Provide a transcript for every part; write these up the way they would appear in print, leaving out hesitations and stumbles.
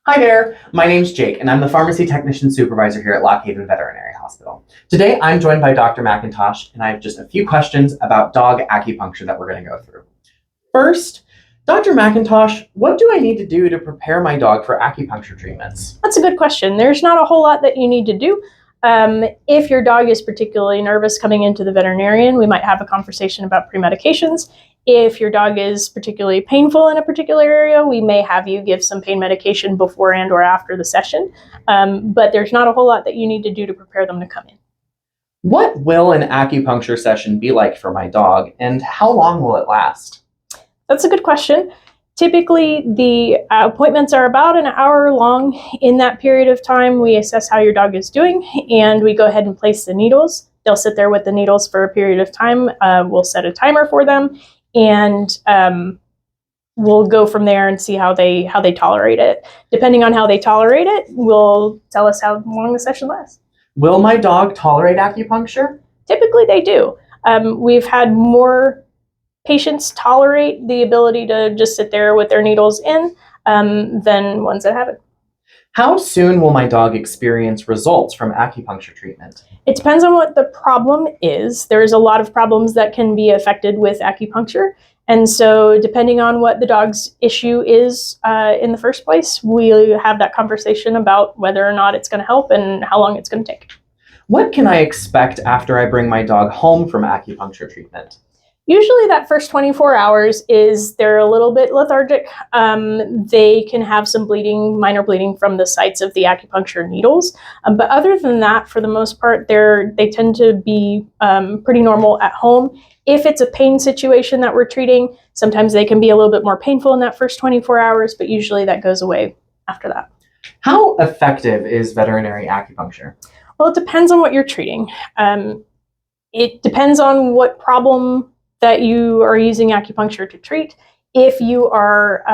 Hi there, my name's Jake, and I'm the Pharmacy Technician Supervisor here at Lock Haven Veterinary Hospital. Today, I'm joined by Dr. McIntosh, and I have just a few questions about dog acupuncture that we're going to go through. First, Dr. McIntosh, what do I need to do to prepare my dog for acupuncture treatments? That's a good question. There's not a whole lot that you need to do. If your dog is particularly nervous coming into the veterinarian, we might have a conversation about pre-medications. If your dog is particularly painful in a particular area, we may have you give some pain medication before and or after the session. But there's not a whole lot that you need to do to prepare them to come in. What will an acupuncture session be like for my dog, and how long will it last? That's a good question. Typically, the appointments are about an hour long. In that period of time, we assess how your dog is doing, and we go ahead and place the needles. They'll sit there with the needles for a period of time. We'll set a timer for them, and we'll go from there and see how they tolerate it. Depending on how they tolerate it, will tell us how long the session lasts. Will my dog tolerate acupuncture? Typically, they do. We've had more patients tolerate the ability to just sit there with their needles in than ones that haven't. How soon will my dog experience results from acupuncture treatment? It depends on what the problem is. There's a lot of problems that can be affected with acupuncture. And so depending on what the dog's issue is in the first place, we have that conversation about whether or not it's going to help and how long it's going to take. What can I expect after I bring my dog home from acupuncture treatment? Usually that first 24 hours is they're a little bit lethargic. They can have some bleeding, minor bleeding from the sites of the acupuncture needles. But other than that, for the most part, they tend to be pretty normal at home. If it's a pain situation that we're treating, sometimes they can be a little bit more painful in that first 24 hours, but usually that goes away after that. How effective is veterinary acupuncture? Well, it depends on what you're treating. It depends on what problem that you are using acupuncture to treat. If you are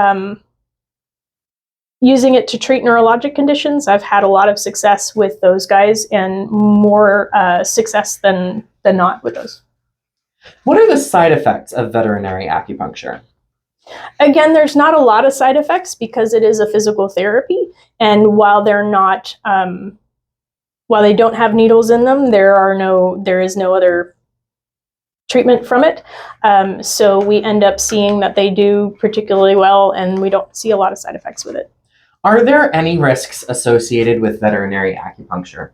using it to treat neurologic conditions, I've had a lot of success with those guys and more success than not with those. What are the side effects of veterinary acupuncture? Again, there's not a lot of side effects because it is a physical therapy, and while they don't have needles in them, there is no other treatment from it. So we end up seeing that they do particularly well, and we don't see a lot of side effects with it. Are there any risks associated with veterinary acupuncture?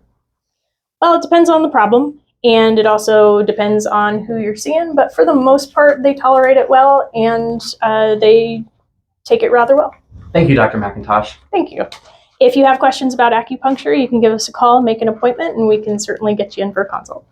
Well, it depends on the problem, and it also depends on who you're seeing, but for the most part, they tolerate it well, and they take it rather well. Thank you, Dr. McIntosh. Thank you. If you have questions about acupuncture, you can give us a call, make an appointment, and we can certainly get you in for a consult.